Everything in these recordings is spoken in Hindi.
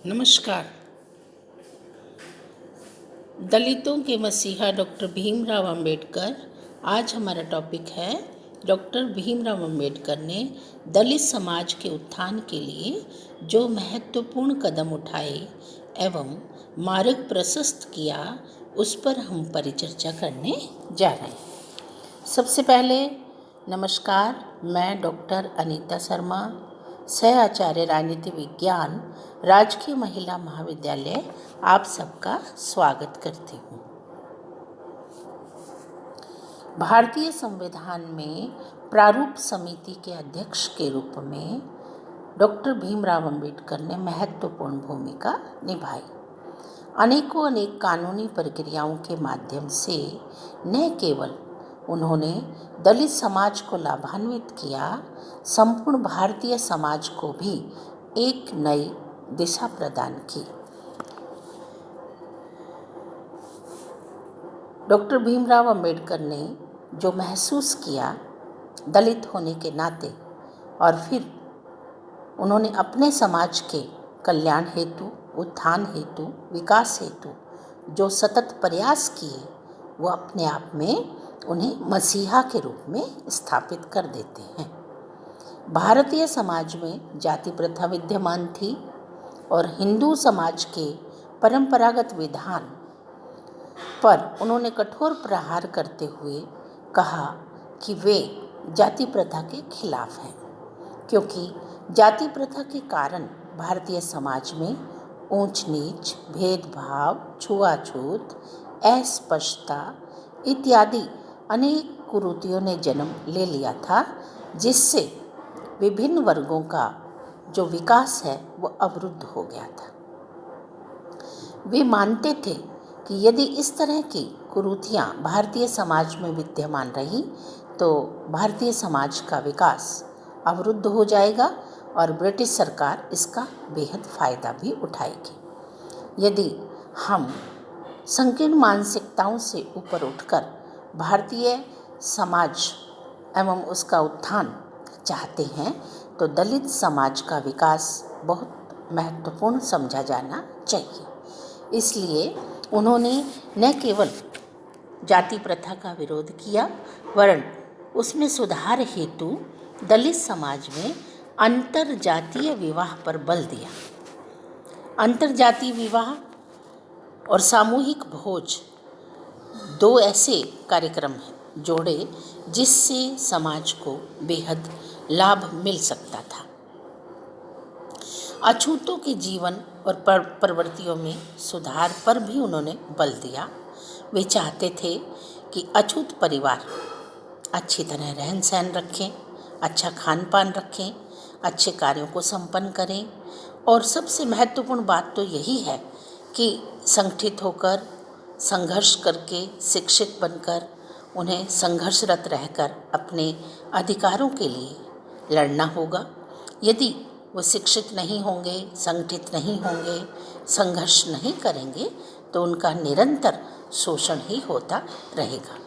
नमस्कार। दलितों के मसीहा डॉक्टर भीमराव अंबेडकर। आज हमारा टॉपिक है डॉक्टर भीमराव अंबेडकर ने दलित समाज के उत्थान के लिए जो महत्वपूर्ण कदम उठाए एवं मार्ग प्रशस्त किया, उस पर हम परिचर्चा करने जा रहे हैं। सबसे पहले नमस्कार, मैं डॉक्टर अनीता शर्मा, सह आचार्य राजनीति विज्ञान, राजकीय महिला महाविद्यालय, आप सबका स्वागत करती हूँ। भारतीय संविधान में प्रारूप समिति के अध्यक्ष के रूप में डॉक्टर भीमराव अंबेडकर ने महत्वपूर्ण भूमिका निभाई। अनेक कानूनी प्रक्रियाओं के माध्यम से न केवल उन्होंने दलित समाज को लाभान्वित किया, संपूर्ण भारतीय समाज को भी एक नई दिशा प्रदान की। डॉक्टर भीमराव अंबेडकर ने जो महसूस किया दलित होने के नाते, और फिर उन्होंने अपने समाज के कल्याण हेतु, उत्थान हेतु, विकास हेतु जो सतत प्रयास किए, वो अपने आप में उन्हें मसीहा के रूप में स्थापित कर देते हैं। भारतीय समाज में जाति प्रथा विद्यमान थी और हिंदू समाज के परंपरागत विधान पर उन्होंने कठोर प्रहार करते हुए कहा कि वे जाति प्रथा के खिलाफ हैं, क्योंकि जाति प्रथा के कारण भारतीय समाज में ऊंच नीच, भेदभाव, छुआछूत, अस्पृश्यता इत्यादि अनेक कुरीतियों ने जन्म ले लिया था, जिससे विभिन्न वर्गों का जो विकास है वो अवरुद्ध हो गया था। वे मानते थे कि यदि इस तरह की कुरीतियाँ भारतीय समाज में विद्यमान रही तो भारतीय समाज का विकास अवरुद्ध हो जाएगा और ब्रिटिश सरकार इसका बेहद फ़ायदा भी उठाएगी। यदि हम संकीर्ण मानसिकताओं से ऊपर उठकर भारतीय समाज एवं उसका उत्थान चाहते हैं तो दलित समाज का विकास बहुत महत्वपूर्ण समझा जाना चाहिए। इसलिए उन्होंने न केवल जाति प्रथा का विरोध किया, वरन उसमें सुधार हेतु दलित समाज में अंतरजातीय विवाह पर बल दिया। अंतरजातीय विवाह और सामूहिक भोज दो ऐसे कार्यक्रम हैं जोड़े जिससे समाज को बेहद लाभ मिल सकता था। अछूतों के जीवन और प्रवृत्तियों में सुधार पर भी उन्होंने बल दिया। वे चाहते थे कि अछूत परिवार अच्छी तरह रहन सहन रखें, अच्छा खान पान रखें, अच्छे कार्यों को संपन्न करें, और सबसे महत्वपूर्ण बात तो यही है कि संगठित होकर, संघर्ष करके, शिक्षित बनकर, उन्हें संघर्षरत रहकर अपने अधिकारों के लिए लड़ना होगा। यदि वो शिक्षित नहीं होंगे, संगठित नहीं होंगे, संघर्ष नहीं करेंगे तो उनका निरंतर शोषण ही होता रहेगा।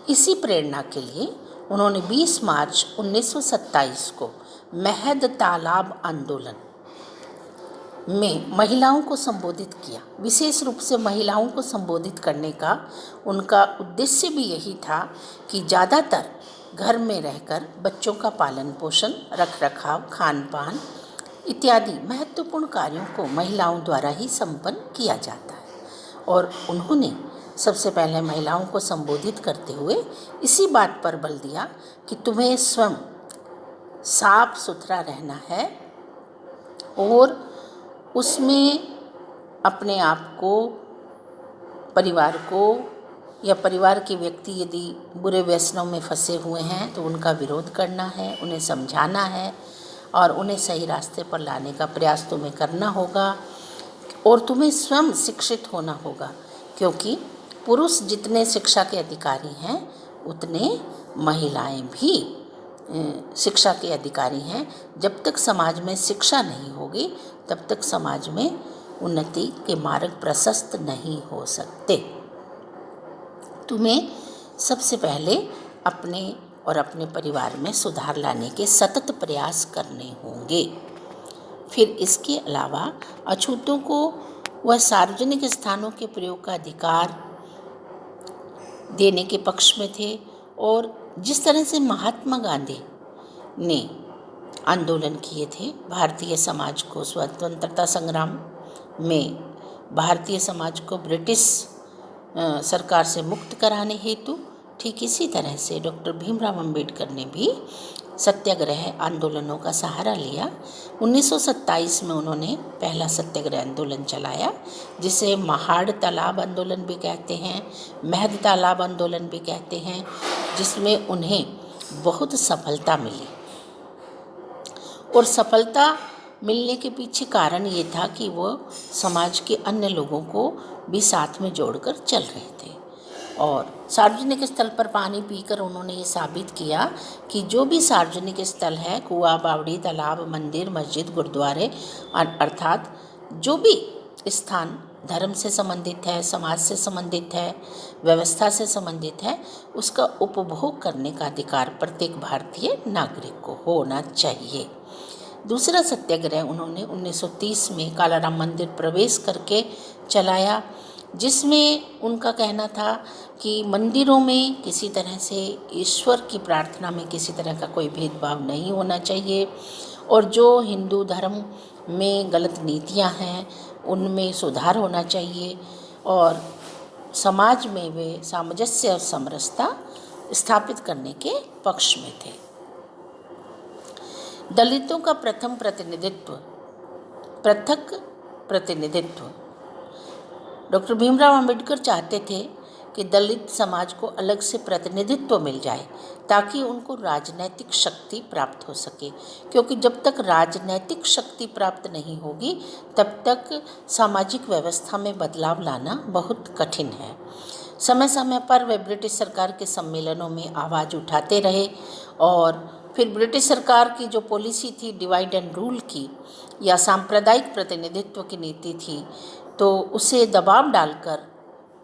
इसी प्रेरणा के लिए उन्होंने 20 मार्च 1927 को महद तालाब आंदोलन में महिलाओं को संबोधित किया। विशेष रूप से महिलाओं को संबोधित करने का उनका उद्देश्य भी यही था कि ज़्यादातर घर में रहकर बच्चों का पालन पोषण, रख रखाव, खान पान इत्यादि महत्वपूर्ण कार्यों को महिलाओं द्वारा ही संपन्न किया जाता है। और उन्होंने सबसे पहले महिलाओं को संबोधित करते हुए इसी बात पर बल दिया कि तुम्हें स्वयं साफ सुथरा रहना है और उसमें अपने आप को, परिवार को, या परिवार के व्यक्ति यदि बुरे व्यसनों में फंसे हुए हैं तो उनका विरोध करना है, उन्हें समझाना है और उन्हें सही रास्ते पर लाने का प्रयास तुम्हें करना होगा। और तुम्हें स्वयं शिक्षित होना होगा, क्योंकि पुरुष जितने शिक्षा के अधिकारी हैं उतने महिलाएं भी शिक्षा के अधिकारी हैं। जब तक समाज में शिक्षा नहीं होगी तब तक समाज में उन्नति के मार्ग प्रशस्त नहीं हो सकते। तुम्हें सबसे पहले अपने और अपने परिवार में सुधार लाने के सतत प्रयास करने होंगे। फिर इसके अलावा अछूतों को वह सार्वजनिक स्थानों के प्रयोग का अधिकार देने के पक्ष में थे। और जिस तरह से महात्मा गांधी ने आंदोलन किए थे भारतीय समाज को स्वतंत्रता संग्राम में भारतीय समाज को ब्रिटिश सरकार से मुक्त कराने हेतु, ठीक इसी तरह से डॉक्टर भीमराव अंबेडकर ने भी सत्याग्रह आंदोलनों का सहारा लिया। 1927 में उन्होंने पहला सत्याग्रह आंदोलन चलाया, जिसे महाड़ तालाब आंदोलन भी कहते हैं, महद तालाब आंदोलन भी कहते हैं, जिसमें उन्हें बहुत सफलता मिली। और सफलता मिलने के पीछे कारण ये था कि वो समाज के अन्य लोगों को भी साथ में जोड़कर चल रहे थे। और सार्वजनिक स्थल पर पानी पीकर उन्होंने ये साबित किया कि जो भी सार्वजनिक स्थल है, कुआं, बावड़ी, तालाब, मंदिर, मस्जिद, गुरुद्वारे, अर्थात जो भी स्थान धर्म से संबंधित है, समाज से संबंधित है, व्यवस्था से संबंधित है, उसका उपभोग करने का अधिकार प्रत्येक भारतीय नागरिक को होना चाहिए। दूसरा सत्याग्रह उन्होंने 1930 में कालाराम मंदिर प्रवेश करके चलाया, जिसमें उनका कहना था कि मंदिरों में किसी तरह से ईश्वर की प्रार्थना में किसी तरह का कोई भेदभाव नहीं होना चाहिए, और जो हिंदू धर्म में गलत नीतियां हैं उनमें सुधार होना चाहिए, और समाज में वे सामंजस्य और समरसता स्थापित करने के पक्ष में थे। दलितों का प्रथम पृथक प्रतिनिधित्व। डॉक्टर भीमराव अंबेडकर चाहते थे कि दलित समाज को अलग से प्रतिनिधित्व मिल जाए ताकि उनको राजनैतिक शक्ति प्राप्त हो सके, क्योंकि जब तक राजनैतिक शक्ति प्राप्त नहीं होगी तब तक सामाजिक व्यवस्था में बदलाव लाना बहुत कठिन है। समय समय पर वे ब्रिटिश सरकार के सम्मेलनों में आवाज़ उठाते रहे, और फिर ब्रिटिश सरकार की जो पॉलिसी थी डिवाइड एंड रूल की या सांप्रदायिक प्रतिनिधित्व की नीति थी, तो उसे दबाव डालकर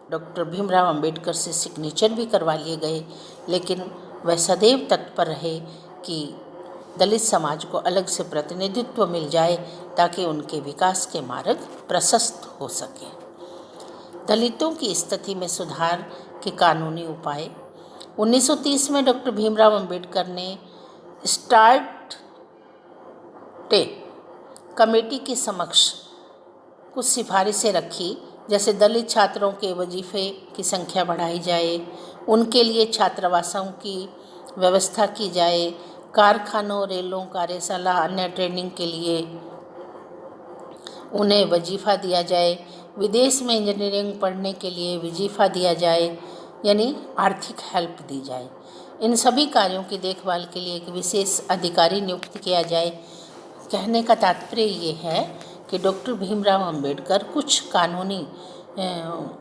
डॉक्टर भीमराव अंबेडकर से सिग्नेचर भी करवा लिए गए, लेकिन वह सदैव तत्पर रहे कि दलित समाज को अलग से प्रतिनिधित्व मिल जाए ताकि उनके विकास के मार्ग प्रशस्त हो सके। दलितों की स्थिति में सुधार के कानूनी उपाय। 1930 में डॉक्टर भीमराव अंबेडकर ने स्टार्ट कमेटी के समक्ष कुछ सिफारिशें रखी, जैसे दलित छात्रों के वजीफे की संख्या बढ़ाई जाए, उनके लिए छात्रावासों की व्यवस्था की जाए, कारखानों, रेलों, कार्यशाला, अन्य ट्रेनिंग के लिए उन्हें वजीफ़ा दिया जाए, विदेश में इंजीनियरिंग पढ़ने के लिए वजीफ़ा दिया जाए, यानी आर्थिक हेल्प दी जाए। इन सभी कार्यों की देखभाल के लिए एक विशेष अधिकारी नियुक्त किया जाए। कहने का तात्पर्य ये है कि डॉक्टर भीमराव अंबेडकर कुछ कानूनी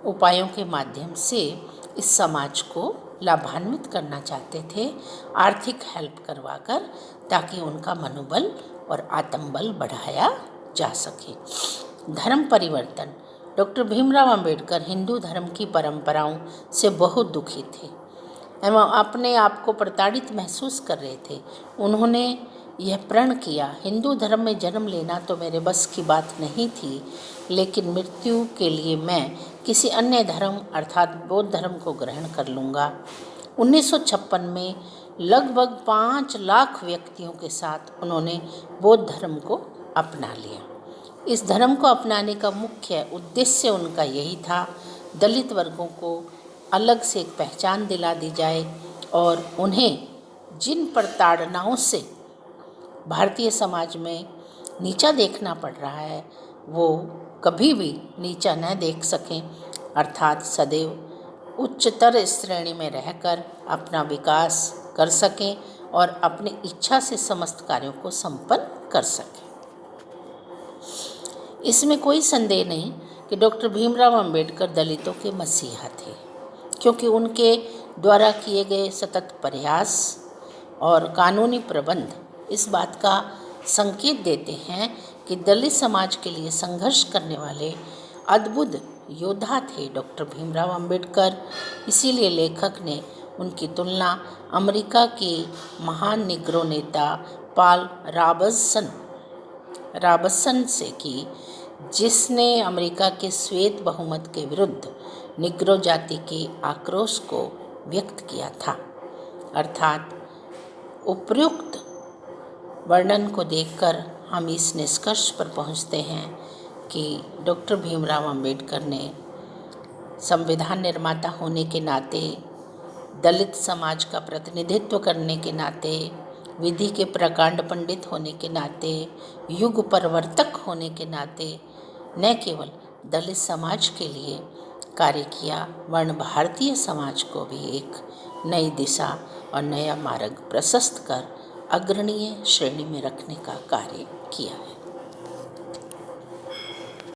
उपायों के माध्यम से इस समाज को लाभान्वित करना चाहते थे, आर्थिक हेल्प करवाकर, ताकि उनका मनोबल और आत्मबल बढ़ाया जा सके। धर्म परिवर्तन। डॉक्टर भीमराव अंबेडकर हिंदू धर्म की परंपराओं से बहुत दुखी थे एवं अपने आप को प्रताड़ित महसूस कर रहे थे। उन्होंने यह प्रण किया, हिंदू धर्म में जन्म लेना तो मेरे बस की बात नहीं थी, लेकिन मृत्यु के लिए मैं किसी अन्य धर्म अर्थात बौद्ध धर्म को ग्रहण कर लूँगा। 1956 में लगभग 5 लाख व्यक्तियों के साथ उन्होंने बौद्ध धर्म को अपना लिया। इस धर्म को अपनाने का मुख्य उद्देश्य उनका यही था, दलित वर्गों को अलग से एक पहचान दिला दी जाए और उन्हें जिन प्रताड़नाओं से भारतीय समाज में नीचा देखना पड़ रहा है वो कभी भी नीचा न देख सकें, अर्थात सदैव उच्चतर श्रेणी में रहकर अपना विकास कर सकें और अपनी इच्छा से समस्त कार्यों को संपन्न कर सकें। इसमें कोई संदेह नहीं कि डॉक्टर भीमराव अंबेडकर दलितों के मसीहा थे, क्योंकि उनके द्वारा किए गए सतत प्रयास और कानूनी प्रबंध इस बात का संकेत देते हैं कि दलित समाज के लिए संघर्ष करने वाले अद्भुत योद्धा थे डॉक्टर भीमराव अंबेडकर। इसीलिए लेखक ने उनकी तुलना अमेरिका के महान निग्रो नेता पॉल रॉबर्टसन रॉबसन से की, जिसने अमेरिका के श्वेत बहुमत के विरुद्ध निग्रो जाति के आक्रोश को व्यक्त किया था। अर्थात उपयुक्त वर्णन को देखकर हम इस निष्कर्ष पर पहुंचते हैं कि डॉक्टर भीमराव अंबेडकर ने संविधान निर्माता होने के नाते, दलित समाज का प्रतिनिधित्व करने के नाते, विधि के प्रकांड पंडित होने के नाते, युग परिवर्तक होने के नाते न केवल दलित समाज के लिए कार्य किया, वर्ण भारतीय समाज को भी एक नई दिशा और नया मार्ग प्रशस्त कर अग्रणीय श्रेणी में रखने का कार्य किया है।